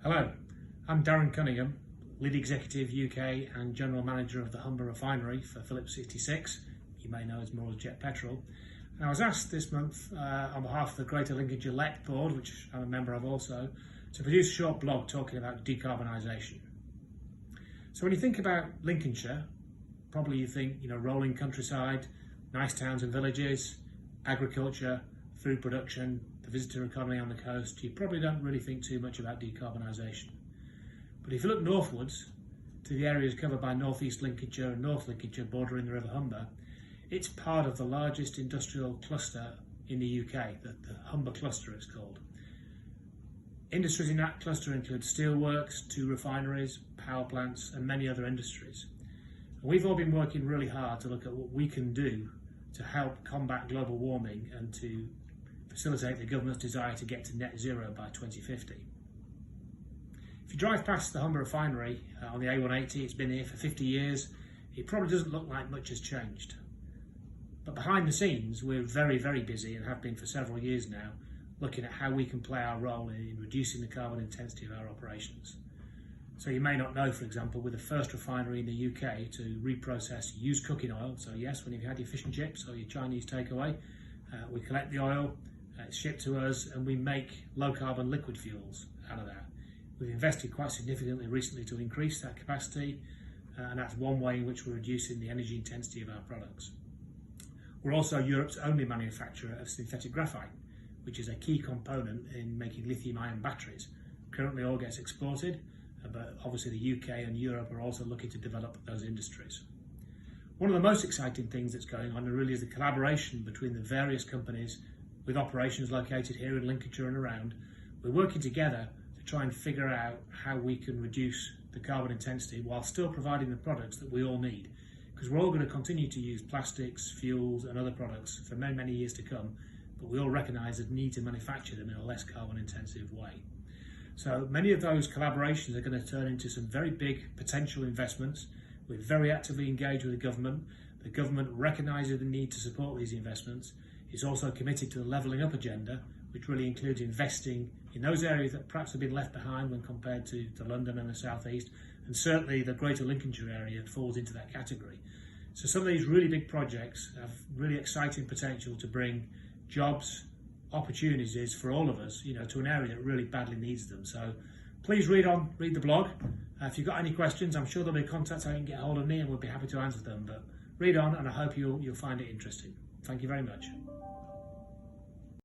Hello, I'm Darren Cunningham, Lead Executive UK and General Manager of the Humber refinery for Phillips 66, you may know as Moore's Jet Petrol. And I was asked this month on behalf of the Greater Lincolnshire LEC board, which I'm a member of also, to produce a short blog talking about decarbonisation. So when you think about Lincolnshire, probably you think, rolling countryside, nice towns and villages, agriculture, food production, the visitor economy on the coast. You probably don't really think too much about decarbonisation. But if you look northwards to the areas covered by North East Lincolnshire and North Lincolnshire bordering the River Humber, it's part of the largest industrial cluster in the UK, the Humber cluster it's called. Industries in that cluster include steelworks, 2 refineries, power plants and many other industries. And we've all been working really hard to look at what we can do to help combat global warming and to facilitate the government's desire to get to net zero by 2050. If you drive past the Humber refinery on the A180, it's been here for 50 years, it probably doesn't look like much has changed. But behind the scenes, we're very, very busy and have been for several years now, looking at how we can play our role in reducing the carbon intensity of our operations. So you may not know, for example, we're the first refinery in the UK to reprocess used cooking oil. So yes, when you've had your fish and chips or your Chinese takeaway, we collect the oil, it's shipped to us, and we make low carbon liquid fuels out of that. We've invested quite significantly recently to increase that capacity, and that's one way in which we're reducing the energy intensity of our products. We're also Europe's only manufacturer of synthetic graphite, which is a key component in making lithium-ion batteries. Currently all gets exported, but obviously the UK and Europe are also looking to develop those industries. One of the most exciting things that's going on really is the collaboration between the various companies with operations located here in Lincolnshire and around. We're working together to try and figure out how we can reduce the carbon intensity while still providing the products that we all need. Because we're all going to continue to use plastics, fuels and other products for many, many years to come, but we all recognise the need to manufacture them in a less carbon intensive way. So many of those collaborations are going to turn into some very big potential investments. We're very actively engaged with the government. The government recognises the need to support these investments. It's also committed to the levelling up agenda, which really includes investing in those areas that perhaps have been left behind when compared to London and the South East, and certainly the Greater Lincolnshire area falls into that category. So some of these really big projects have really exciting potential to bring jobs, opportunities for all of us, to an area that really badly needs them. So please read the blog. If you've got any questions, I'm sure there'll be contacts how you can get hold of me and we'll be happy to answer them. But read on, and I hope you'll find it interesting. Thank you very much.